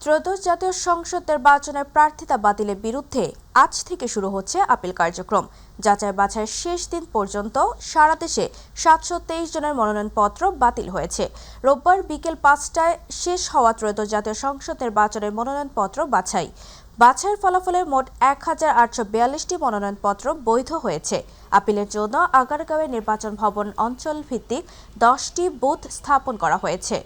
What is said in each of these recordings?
ত্রয়োদশ জাতীয় সংসদ নির্বাচনের প্রার্থিতা বাতিলের বিরুদ্ধে আজ থেকে শুরু হচ্ছে আপিল কার্যক্রম। যাচাই বাছাইয়ের শেষ দিন পর্যন্ত সারা দেশে 723 জনের মনোনয়নপত্র বাতিল হয়েছে। রোববার বিকেল 5টায় শেষ হওয়া ত্রয়োদশ জাতীয় সংসদ নির্বাচনের মনোনয়নপত্র বাছাইয়ের ফলাফলে মোট 1842টি মনোনয়নপত্র বৈধ হয়েছে। আপিলের জন্য আগারগাঁওয়ে নির্বাচন ভবন অঞ্চল ভিত্তিক 10টি বুথ স্থাপন করা হয়েছে।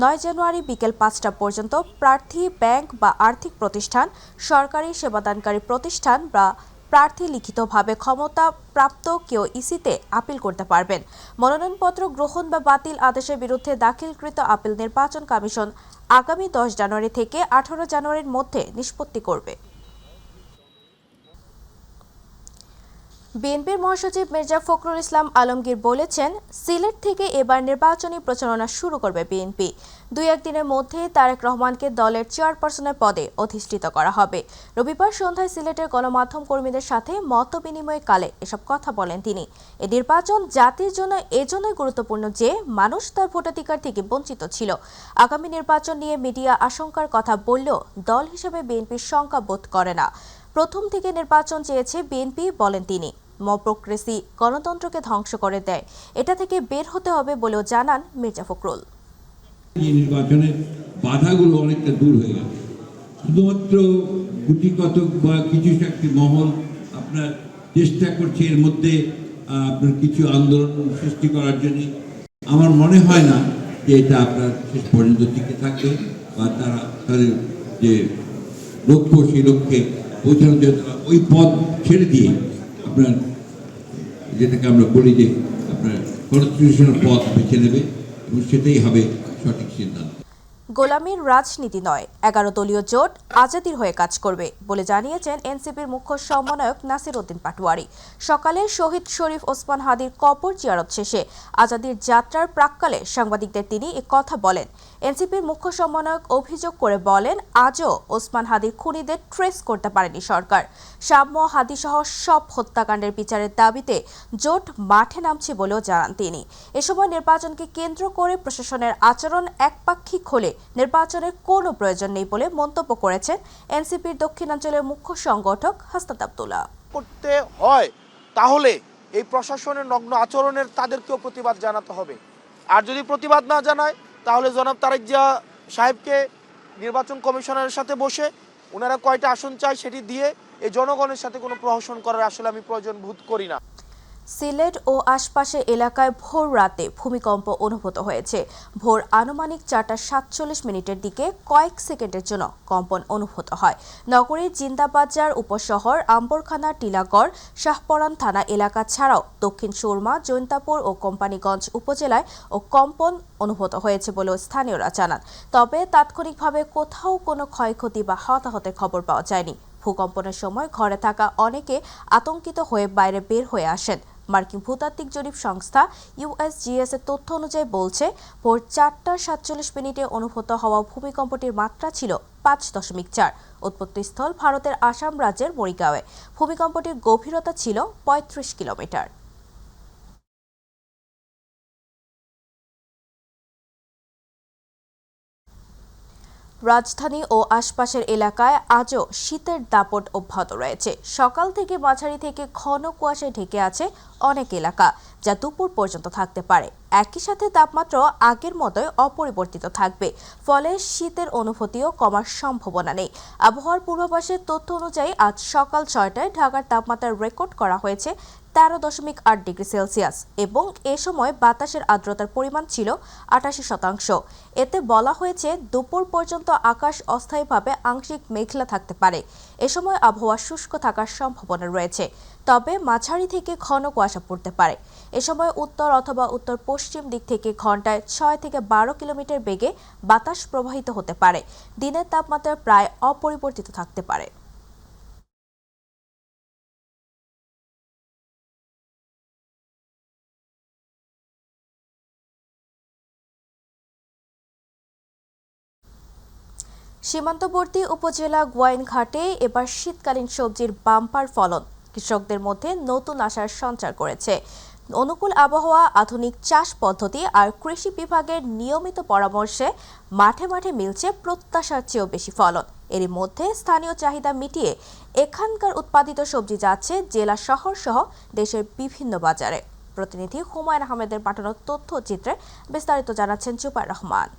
9 জানুয়ারি বিকেল 5টা পর্যন্ত প্রার্থী, ব্যাংক বা আর্থিক প্রতিষ্ঠান, সরকারি সেবাদানকারী প্রতিষ্ঠান বা প্রার্থী লিখিতভাবে ক্ষমতা প্রাপ্ত কেউ ইসিতে আপিল করতে পারবেন। মনোনয়নপত্র গ্রহণ বা বাতিল আদেশের বিরুদ্ধে দাখিলকৃত আপিল নির্বাচন কমিশন আগামী 10 জানুয়ারি থেকে 18 জানুয়ারির মধ্যে নিষ্পত্তি করবে। বিএনপির মহাসচিব মির্জা ফখরুল ইসলাম আলমগীর বলেছেন, সিলেট থেকে এবার নির্বাচনী প্রচারণা শুরু করবে বিএনপি। 2-1 দিনের মধ্যে তারেক রহমানকে দলের চেয়ারপারসনের পদে অধিষ্ঠিত করা হবে। রবিবার সন্ধ্যায় সিলেটের গণমাধ্যম কর্মীদের সাথে মতবিনিময় কালে এসব কথা বলেন তিনি। এই নির্বাচন জাতির জন্য এজন্যই গুরুত্বপূর্ণ যে মানুষ তার ভোটাধিকার থেকে বঞ্চিত ছিল। আগামী নির্বাচন নিয়ে মিডিয়া আশঙ্কার কথা বললেও দল হিসেবে বিএনপি শঙ্কা বোধ করে না। প্রথম থেকে নির্বাচন চেয়েছে বিএনপি, বলেন তিনি। মপক্রেসি গণতন্ত্রকে ধ্বংস করে দেয়, এটা থেকে বের হতে হবে বলেও জানান মির্জা ফখরুল। নির্বাচনের বাধাগুলো অনেকটা দূর হয়ে গেল। শুধুমাত্র গুটি কতক বা কিছু একটি মহল আপনার চেষ্টা করছে এর মধ্যে আপনার কিছু আন্দোলন সৃষ্টি করার জন্য। আমার মনে হয় না যে এটা আপনার শেষ পর্যন্ত টিকে থাকবে বা তারা তাদের যে লক্ষ্য সেই লক্ষ্যে পৌঁছানোর জন্য ওই পথ ছেড়ে দিয়ে আপনার যেটাকে আমরা বলি যে আপনার কনস্টিটিউশনাল পথ বেছে নেবে এবং সেটাই হবে সঠিক সিদ্ধান্ত। গোলামীর রাজনীতি নয়, 11 দলীয় জোট আজাদির হয়ে কাজ করবে বলে জানিয়েছেন এনসিপির মুখ্য সমন্বয়ক নাসির উদ্দিন পাটোয়ারি। সকালে শহীদ শরীফ ওসমান হাদির কবর জিয়ারত শেষে আজাদির যাত্রার প্রাক্কালে সাংবাদিকদের তিনি এ কথা বলেন। এনসিপির মুখ্য সমন্বয়ক অভিযোগ করে বলেন, আজও ওসমান হাদির খুনিদের ট্রেস করতে পারেনি সরকার। শাম্য, হাদি সহ সব হত্যাকাণ্ডের বিচারের দাবিতে জোট মাঠে নামছে বলেও জানান তিনি। এ সময় নির্বাচনকে কেন্দ্র করে প্রশাসনের আচরণ একপাক্ষিক হলে নির্বাচনের কোনো প্রয়োজন নেই বলে মন্তব্য করেছেন এনসিপির দক্ষিণাঞ্চলের মুখ্য সংগঠক হাসনাত আব্দুল্লাহ। করতে হয় তাহলে এই প্রশাসনের নগ্ন আচরণের তাদেরকেও প্রতিবাদ জানাতে হবে। আর যদি প্রতিবাদ না জানায় তাহলে জনাব তারেক জিয়া সাহেবকে নির্বাচন কমিশনারের সাথে বসে ওনারা কয়টা আসন চায় সেটি দিয়ে এই জনগণের সাথে কোনো প্রহসন করার আসলে আমি প্রয়োজন বোধ করি না। সিলেট ও আশপাশের এলাকায় ভোর রাতে ভূমিকম্প অনুভূত হয়েছে। ভোর আনুমানিক 4টা 47 মিনিটের দিকে কয়েক সেকেন্ডের জন্য কম্পন অনুভূত হয়। নগরীর জিন্দাবাজার উপশহর, আম্বরখানা, টিলাগড়, শাহপরান থানা এলাকা ছাড়াও দক্ষিণ সুরমা, জৈন্তাপুর ও কোম্পানিগঞ্জ উপজেলায় ও কম্পন অনুভূত হয়েছে বলেও স্থানীয়রা জানান। তবে তাৎক্ষণিকভাবে কোথাও কোনো ক্ষয়ক্ষতি বা হতাহতের খবর পাওয়া যায়নি। ভূকম্পনের সময় ঘরে থাকা অনেকে আতঙ্কিত হয়ে বাইরে বের হয়ে আসেন। মার্কিন ভূতাত্ত্বিক জরিপ সংস্থা ইউএসজিএস এর তথ্য অনুযায়ী বলছে, ভোর 4টা 47 মিনিটে অনুভূত হওয়া ভূমিকম্পটির মাত্রা ছিল 5.4। উৎপত্তিস্থল ভারতের আসাম রাজ্যের মরিগাঁওয়ে। ভূমিকম্পটির গভীরতা ছিল 35 কিলোমিটার। রাজধানী ও আশপাশের এলাকায় আজও শীতের দাপট অব্যাহত রয়েছে। সকাল থেকে মাঝারি থেকে ঘন কুয়াশায় ঢেকে আছে অনেক এলাকা, যা দুপুর পর্যন্ত থাকতে পারে। একই সাথে তাপমাত্রা আগের মতোই অপরিবর্তিত থাকবে, ফলে শীতের অনুভূতিও কমার সম্ভাবনা নেই। আবহাওয়ার পূর্বাভাসের তথ্য অনুযায়ী আজ সকাল 6টায় ঢাকার তাপমাত্রা রেকর্ড করা হয়েছে 13.8 ডিগ্রি সেলসিয়াস এবং এ সময় বাতাসের আর্দ্রতার পরিমাণ ছিল 88%। এতে বলা হয়েছে, দুপুর পর্যন্ত আকাশ অস্থায়ীভাবে আংশিক মেঘলা থাকতে পারে। এ সময় আবহাওয়া শুষ্ক থাকার সম্ভাবনা রয়েছে, তবে মাঝারি থেকে ঘন কুয়াশা পড়তে পারে। এ সময় উত্তর অথবা উত্তর পশ্চিম দিক থেকে ঘন্টায় 6 থেকে 12 কিলোমিটার বেগে বাতাস প্রবাহিত হতে পারে। দিনের তাপমাত্রা প্রায় অপরিবর্তিত থাকতে পারে। সীমান্তবর্তী উপজেলা গোয়াইনঘাটে এবার শীতকালীন সবজির বাম্পার ফলন কৃষকদের মধ্যে নতুন আশার সঞ্চার করেছে। অনুকূল আবহাওয়া, আধুনিক চাষ পদ্ধতি আর কৃষি বিভাগের নিয়মিত পরামর্শে মাঠে মাঠে মিলছে প্রত্যাশার চেয়েও বেশি ফলন। এরই মধ্যে স্থানীয় চাহিদা মিটিয়ে এখানকার উৎপাদিত সবজি যাচ্ছে জেলা শহর সহ দেশের বিভিন্ন বাজারে। প্রতিনিধি হুমায়ুন আহমেদের পাঠানো তথ্যচিত্রে বিস্তারিত জানাচ্ছেন জুবাইর রহমান।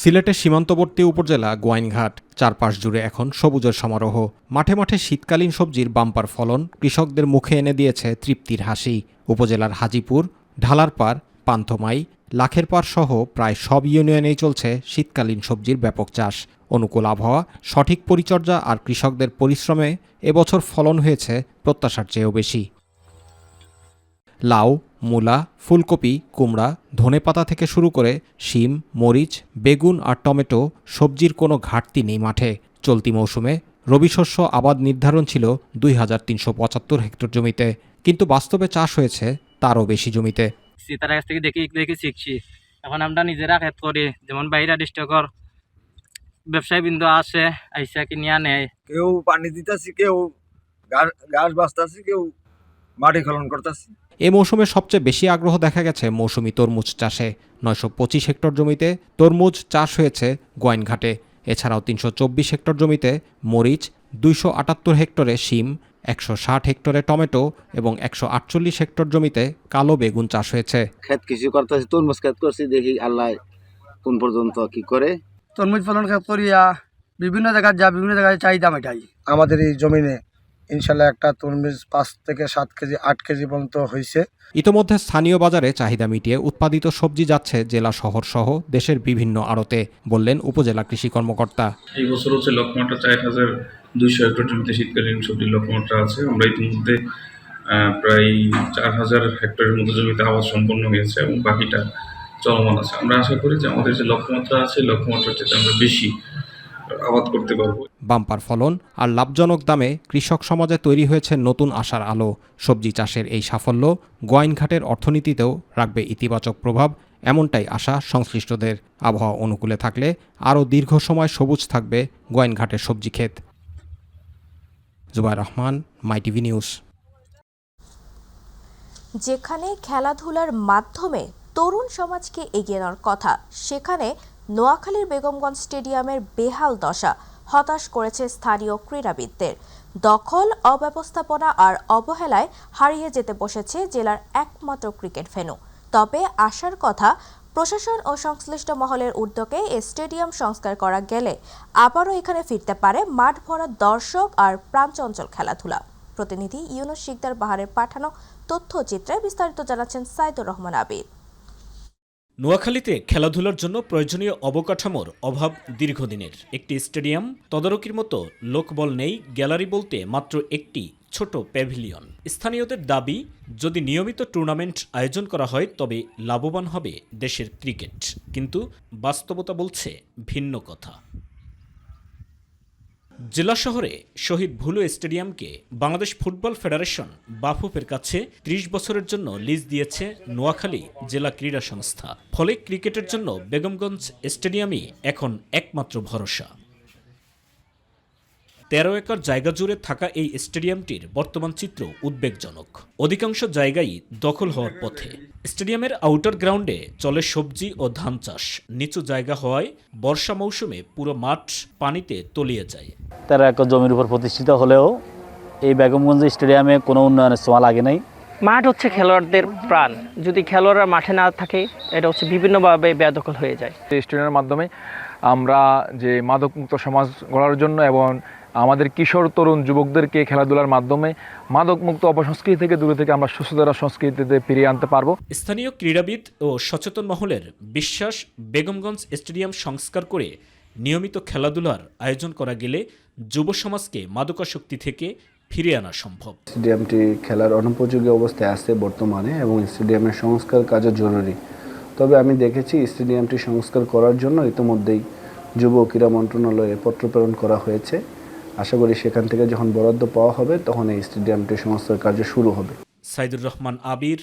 সিলেটের সীমান্তবর্তী উপজেলা গোয়াইনঘাট, চারপাশ জুড়ে এখন সবুজের সমারোহ। মাঠে মাঠে শীতকালীন সবজির বাম্পার ফলন কৃষকদের মুখে এনে দিয়েছে তৃপ্তির হাসি। উপজেলার হাজিপুর, ঢালারপাড়, পান্থমাই, লাখেরপাড় সহ প্রায় সব ইউনিয়নেই চলছে শীতকালীন সবজির ব্যাপক চাষ। অনুকূল আবহাওয়া, সঠিক পরিচর্যা আর কৃষকদের পরিশ্রমে এবছর ফলন হয়েছে প্রত্যাশার চেয়েও বেশি। লাউ, মূলা, ফুলকপি, কুমড়া, ধনেপাতা থেকে শুরু করে শিম, মরিচ, বেগুন আর টমেটো সবজির কোনো ঘাটতি নেই মাঠে। চলতি মৌসুমে রবি শস্য আবাদ নির্ধারণ ছিল 2375 হেক্টর জমিতে, কিন্তু বাস্তবে চাষ হয়েছে তারও বেশি জমিতে। তার কাছ থেকে দেখে দেখে শিখছি। এখন আমরা নিজেরা ক্ষেত করি, যেমন বাইরা ডিস্ট্রিক্টর ব্যবসায়ী বিন্দু আসে, আইসা কিনিয়া নেয়। কেউ পানি দিতেছি, কেউ ঘাস বাঁচতেছি, কেউ মাটি খনন করতেছি। এ মৌসুমে সবচেয়ে বেশি আগ্রহ দেখা গেছে মৌসুমি তরমুজ চাষে। 925 হেক্টর জমিতে তরমুজ চাষ হয়েছে গোয়াইনঘাটে। এছাড়াও 324 হেক্টর জমিতে মরিচ, 278 হেক্টরে শিম, 160 হেক্টরে টমেটো এবং 148 হেক্টর জমিতে কালো বেগুন চাষ হয়েছে। ক্ষেত কিছু করতেছি, তরমুজ ক্ষেত করছি, দেখি আল্লাহ কোন পর্যন্ত কি করে। তরমুজ ফলন ক্ষেত করিয়া বিভিন্ন জায়গায় চাহিদা মেটাই। আমাদের এই জমিনে ইনশাল্লাহ একটা তরমুজ 5 থেকে 7 কেজি 8 কেজি পর্যন্ত হয়েছে। ইতোমধ্যে স্থানীয় বাজারে চাহিদা মিটিয়ে উৎপাদিত সবজি যাচ্ছে জেলা শহর সহ দেশের বিভিন্ন আড়তে, বললেন উপজেলা কৃষি কর্মকর্তা। এই বছর হচ্ছে লক্ষ্যমাত্রা 4200 হেক্টর জমিতে শীতকালীন সবজির লক্ষ্যমাত্রা আছে। আমরা ইতিমধ্যে প্রায় 4000 হেক্টরের মতো জমিতে আবাদ সম্পন্ন হয়েছে এবং বাকিটা চলমান আছে। আমরা আশা করি যে আমাদের যে লক্ষ্যমাত্রা আছে, লক্ষ্যমাত্রার চেয়ে আমরা বেশি আবাদ করতে পারবো। বাম্পার ফলন আর লাভজনক দামে কৃষক সমাজে তৈরি হয়েছে নতুন আশার আলো। সবজি চাষের এই সাফল্য গোয়াইনঘাটের অর্থনীতিতেও রাখবে ইতিবাচক প্রভাব, এমনটাই আশা সংশ্লিষ্টদের। আবহাওয়া অনুকূলে থাকলে আরও দীর্ঘ সময় সবুজ থাকবে গোয়াইনঘাটের সবজি ক্ষেত। জুবাইর রহমান, মাই টিভি নিউজ। যেখানে খেলাধুলার মাধ্যমে তরুণ সমাজকে এগিয়ে নেওয়ার কথা, সেখানে নোয়াখালীর বেগমগঞ্জ স্টেডিয়ামের বেহাল দশা হতাশ করেছে স্থানীয় ক্রীড়াবিদদের। দখল, অব্যবস্থাপনা আর অবহেলায় হারিয়ে যেতে বসেছে জেলার একমাত্র ক্রিকেট ভেন্যু। তবে আশার কথা, প্রশাসন ও সংশ্লিষ্ট মহলের উদ্যোগে এই স্টেডিয়াম সংস্কার করা গেলে আবারও এখানে ফিরতে পারে মাঠ ভরা দর্শক আর প্রাণচঞ্চল খেলাধুলা। প্রতিনিধি ইউনুস শিকদার বাহারের পাঠানো তথ্যচিত্রে বিস্তারিত জানাচ্ছেন সাইদুর রহমান আবিদ। নোয়াখালীতে খেলাধুলার জন্য প্রয়োজনীয় অবকাঠামোর অভাব দীর্ঘদিনের। একটি স্টেডিয়াম, তদারকির মতো লোকবল নেই, গ্যালারি বলতে মাত্র একটি ছোট প্যাভিলিয়ন। স্থানীয়দের দাবি, যদি নিয়মিত টুর্নামেন্ট আয়োজন করা হয় তবে লাভবান হবে দেশের ক্রিকেট। কিন্তু বাস্তবতা বলছে ভিন্ন কথা। জেলা শহরে শহীদ ভুলু স্টেডিয়ামকে বাংলাদেশ ফুটবল ফেডারেশন বাফুফের কাছে 30 বছরের জন্য লিজ দিয়েছে নোয়াখালী জেলা ক্রীড়া সংস্থা। ফলে ক্রিকেটের জন্য বেগমগঞ্জ স্টেডিয়ামই এখন একমাত্র ভরসা। 13 একর জায়গা জুড়ে থাকা এই স্টেডিয়ামটির বর্তমান চিত্র উদ্বেগজনক। অধিকাংশ জায়গায় দখল হওয়ার পথে। স্টেডিয়ামের আউটার গ্রাউন্ডে চলে সবজি ও ধান চাষ। নিচু জায়গা হওয়ায় বর্ষা মৌসুমে পুরো মাঠ পানিতে তলিয়ে যায়। 13 একর জমির উপর প্রতিষ্ঠিত হলেও এই বেগমগঞ্জ স্টেডিয়ামে কোনো উন্নয়নের ছোঁয়া লাগে নাই। মাঠ হচ্ছে খেলোয়াড়দের প্রাণ, যদি খেলোয়াড়রা মাঠে না থাকে এটা হচ্ছে বিভিন্নভাবে বেদখল হয়ে যায়। স্টেডিয়ামের মাধ্যমে আমরা যে মাদকমুক্ত সমাজ গড়ার জন্য এবং আমাদের কিশোর তরুণ যুবকদেরকে খেলাধুলার মাধ্যমে মাদকমুক্ত অপসংস্কৃতি থেকে দূরে থেকে আমরা সুস্থতার সংস্কৃতিতে ফিরিয়ে আনতে পারবো। স্থানীয় ক্রীড়াবিদ ও সচেতন মহলের বিশ্বাস, বেগমগঞ্জ স্টেডিয়াম সংস্কার করে নিয়মিত খেলাধুলার আয়োজন করা গেলে যুব সমাজকে মাদকাসক্তি থেকে ফিরিয়ে আনা সম্ভব। স্টেডিয়ামটি খেলার অনুপযোগী অবস্থায় আছে বর্তমানে এবং স্টেডিয়ামের সংস্কার কাজও জরুরি। তবে আমি দেখেছি স্টেডিয়ামটি সংস্কার করার জন্য ইতিমধ্যেই যুব ও ক্রীড়া মন্ত্রণালয়ে পত্র প্রেরণ করা হয়েছে। আশা করি সেখান থেকে যখন বরাদ্দ পাওয়া হবে তখন এই স্টেডিয়ামটি সংস্কার কার্য শুরু হবে। সাইদুর রহমান আবির,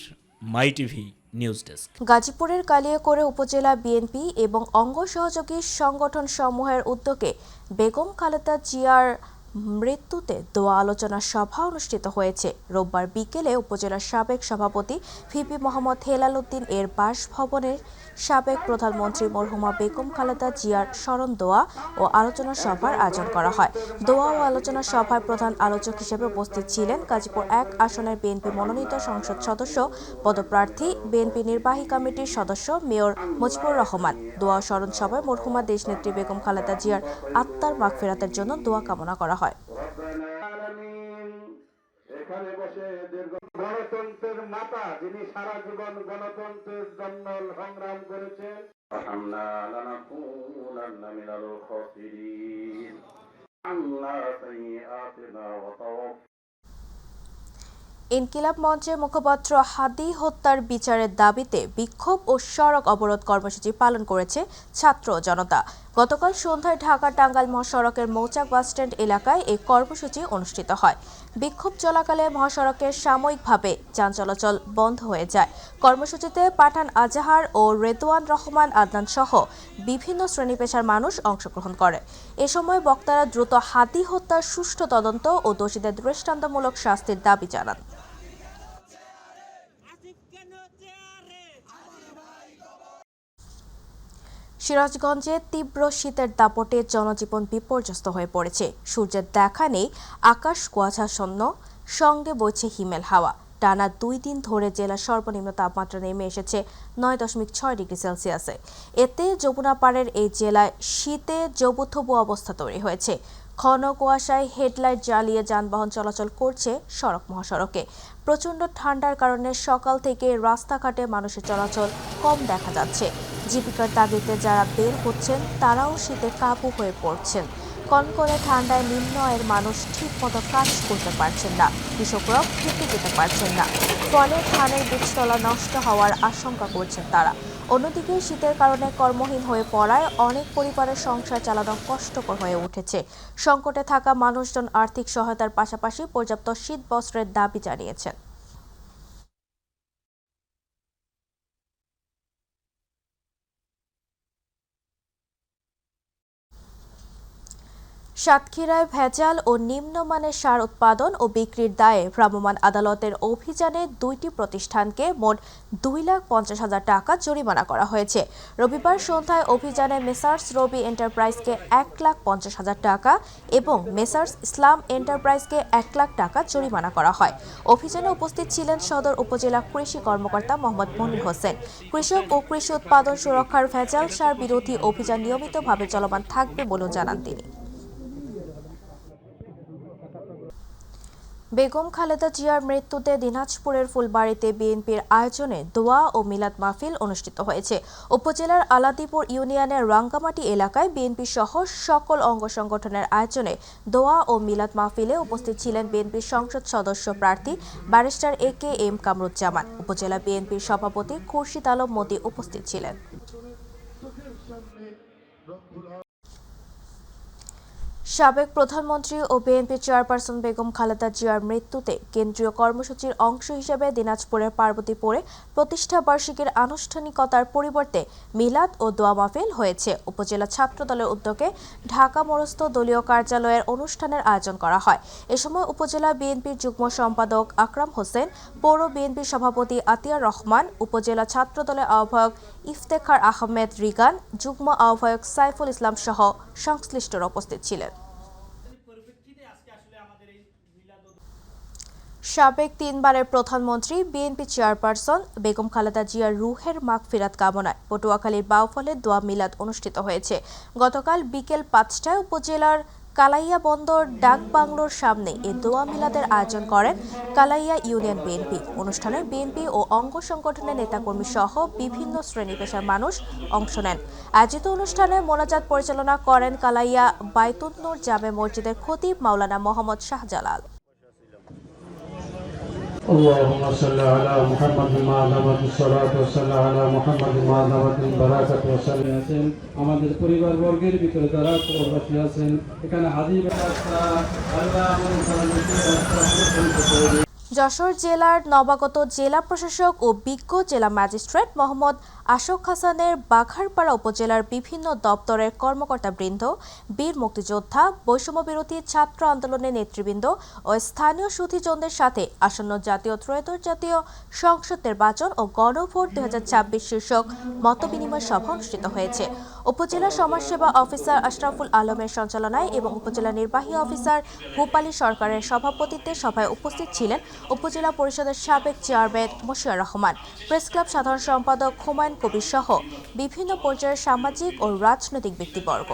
মাই টিভি নিউজ ডেস্ক। গাজীপুরের কালিয়াকৈর উপজেলা বিএনপি এবং অঙ্গ সহযোগী সংগঠন সমূহের উদ্যোগে বেগম খালেদা জিয়ার মৃত্যুতে দোয়া আলোচনা সভা অনুষ্ঠিত হয়েছে। রোববার বিকেলে উপজেলার সাবেক সভাপতি ভিপি মোহাম্মদ হেলাল উদ্দিন এর বাসভবনের সাবেক প্রধানমন্ত্রী মরহুমা বেগম খালেদা জিয়ার স্মরণ দোয়া ও আলোচনা সভার আয়োজন করা হয়। দোয়া ও আলোচনা সভায় প্রধান আলোচক হিসেবে উপস্থিত ছিলেন গাজীপুর 1 আসনের বিএনপি মনোনীত সংসদ সদস্য পদপ্রার্থী বিএনপি নির্বাহী কমিটির সদস্য মেয়র মুজিবুর রহমান। দোয়া স্মরণ সভায় মরহুমা দেশনেত্রী বেগম খালেদা জিয়ার আত্মার মাগফিরাতের জন্য দোয়া কামনা করা হয়। এখানে বসে গণতন্ত্রের মাতা, যিনি সারা জীবন গণতন্ত্রের জন্য সংগ্রাম করেছেন, ইনকিলাব মঞ্চের মুখপাত্র হাদি হত্যার বিচারের দাবিতে বিক্ষোভ ও সড়ক অবরোধ কর্মসূচি পালন করেছে ছাত্র জনতা। গতকাল সন্ধ্যায় ঢাকা টাঙ্গাইল মহাসড়কের মৌচাক বাসস্ট্যান্ড এলাকায় এই কর্মসূচি অনুষ্ঠিত হয়। বিক্ষোভ চলাকালে মহাসড়কের সাময়িকভাবে যান চলাচল বন্ধ হয়ে যায়। কর্মসূচিতে পাঠান আজাহার ও রেদওয়ান রহমান আদনান সহ বিভিন্ন শ্রেণী পেশার মানুষ অংশগ্রহণ করে। এ সময় বক্তারা দ্রুত হাদি হত্যার সুষ্ঠু তদন্ত ও দোষীদের দৃষ্টান্তমূলক শাস্তির দাবি জানান। সিরাজগঞ্জে তীব্র শীতের দাপটে জনজীবন বিপর্যস্ত হয়ে পড়েছে। সূর্যের দেখা নেই, আকাশ কুয়াশাচ্ছন্ন, সঙ্গে বইছে হিমেল হাওয়া। টানা 2 দিন ধরে জেলার সর্বনিম্ন তাপমাত্রা নেমে এসেছে 9.6 ডিগ্রি সেলসিয়াসে। এতে যমুনা পাড়ের এই জেলায় শীতে জবুথবু অবস্থা তৈরি হয়েছে। ঘন কুয়াশায় হেডলাইট জ্বালিয়ে যানবাহন চলাচল করছে সড়ক মহাসড়কে। প্রচণ্ড ঠান্ডার কারণে সকাল থেকে রাস্তাঘাটে মানুষের চলাচল কম দেখা যাচ্ছে। জীবিকার তাগিদে যারা বের হচ্ছেন তারাও শীতে কাবু হয়ে পড়ছেন। কনকনে ঠান্ডায় নিম্ন আয়ের মানুষ ঠিকমতো কাজ করতে পারছেন না, কৃষকরাও খেতে যেতে পারছেন না। ফলে ধানের বীজতলা নষ্ট হওয়ার আশঙ্কা করছেন তারা। অন্যদিকে শীতের কারণে কর্মহীন হয়ে পড়ায় অনেক পরিবারের সংসার চালানো কষ্টকর হয়ে উঠেছে। সংকটে থাকা মানুষজন আর্থিক সহায়তার পাশাপাশি পর্যাপ্ত শীত বস্ত্রের দাবি জানিয়েছেন। সাতক্ষীরায় ভেজাল ও নিম্নমানের সার উৎপাদন ও বিক্রির দায়ে ভ্রাম্যমাণ আদালতের অভিযানে 2টি প্রতিষ্ঠানকে মোট 2,50,000 টাকা জরিমানা করা হয়েছে। রবিবার সন্ধ্যায় অভিযানে মেসার্স রবি এন্টারপ্রাইজকে 1,50,000 টাকা এবং মেসার্স ইসলাম এন্টারপ্রাইজকে 1 লাখ টাকা জরিমানা করা হয়। অভিযানে উপস্থিত ছিলেন সদর উপজেলা কৃষি কর্মকর্তা মোহাম্মদ মনির হোসেন। কৃষক ও কৃষি উৎপাদন সুরক্ষার ভেজাল সার বিরোধী অভিযান নিয়মিতভাবে চলমান থাকবে বলেও জানান তিনি। বেগম খালেদা জিয়ার মৃত্যুতে দিনাজপুরের ফুলবাড়ীতে বিএনপির আয়োজনে দোয়া ও মিলাদ মাহফিল অনুষ্ঠিত হয়েছে। উপজেলার আলাদিপুর ইউনিয়নের রাঙ্গামাটি এলাকায় বিএনপি সহ সকল অঙ্গ সংগঠনের আয়োজনে দোয়া ও মিলাদ মাহফিলে উপস্থিত ছিলেন বিএনপির সংসদ সদস্য প্রার্থী ব্যারিস্টার AKM কামরুজ্জামান। উপজেলা বিএনপির সভাপতি খুরশিদ আলম মোদি উপস্থিত ছিলেন। সাবেক প্রধানমন্ত্রী ও বিএনপি চেয়ারপারসন বেগম খালেদা জিয়ার মৃত্যুতে কেন্দ্রীয় কর্মসূচির অংশ হিসেবে দিনাজপুরের পার্বতীপুরে প্রতিষ্ঠা বার্ষিকীর আনুষ্ঠানিকতার পরিবর্তে মিলাদ ও দোয়া মাহফিল হয়েছে। উপজেলা ছাত্র দলের উদ্যোগে ঢাকা মোড়স্থ দলীয় কার্যালয়ের অনুষ্ঠানের আয়োজন করা হয়। এ সময় উপজেলা বিএনপির যুগ্ম সম্পাদক আকরাম হোসেন, পৌর বিএনপির সভাপতি আতিয়ার রহমান, উপজেলা ছাত্র দলের আহ্বায়ক ইফতেখার আহমেদ রিগান, যুগ্ম আহ্বায়ক সাইফুল ইসলাম সহ সংশ্লিষ্টরা উপস্থিত ছিলেন। সাবেক 3বারের প্রধানমন্ত্রী বিএনপি চেয়ারপারসন বেগম খালেদা জিয়ার রুহের মাগফিরাত কামনায় পটুয়াখালীর বাউফলে দোয়া মিলাদ অনুষ্ঠিত হয়েছে। গতকাল বিকেল 5টায় উপজেলার কালাইয়া বন্দর ডাক বাংলোর সামনে এ দোয়া মিলাদের আয়োজন করেন কালাইয়া ইউনিয়ন বিএনপি। অনুষ্ঠানে বিএনপি ও অঙ্গ সংগঠনের নেতাকর্মী সহ বিভিন্ন শ্রেণী পেশার মানুষ অংশ নেন। আয়োজিত অনুষ্ঠানে মোনাজাত পরিচালনা করেন কালাইয়া বাইতুন নূর জামে মসজিদের খতিব মাওলানা মোহাম্মদ শাহজালাল। اللهم صل على محمد مع دامت الصلاة والسلام على محمد مع دامت البركة والسلام। আমাদের পরিবার বর্গের ভিতরে যারা প্রবাসী আছেন এখানে হাজির যশোর জেলার নবাগত জেলা প্রশাসক ও বিজ্ঞ জেলা ম্যাজিস্ট্রেট মোহাম্মদ আশোক হাসানের বাঘারপাড়া উপজেলার বিভিন্ন দপ্তরের কর্মকর্তাবৃন্দ, বীর মুক্তিযোদ্ধা, বৈষম্য বিরোধী ছাত্র আন্দোলনের নেতৃবৃন্দ ও স্থানীয় সুধীজনদের সাথে আসন্ন জাতীয় ত্রয়োদশ জাতীয় সংসদ নির্বাচন ও গণভোট 2026 শীর্ষক মতবিনিময় সভা অনুষ্ঠিত হয়েছে। উপজেলা সমাজসেবা অফিসার আশরাফুল আলমের সঞ্চালনায় এবং উপজেলা নির্বাহী অফিসার ভূপালী সরকারের সভাপতিত্বে সভায় উপস্থিত ছিলেন উপজেলা পরিষদের সাবেক chairman Moshiur Rahman, press club সাধারণ সম্পাদক হুমায়ুন কবির সহ বিভিন্ন পর্যায়ের সামাজিক ও রাজনৈতিক ব্যক্তিবর্গ।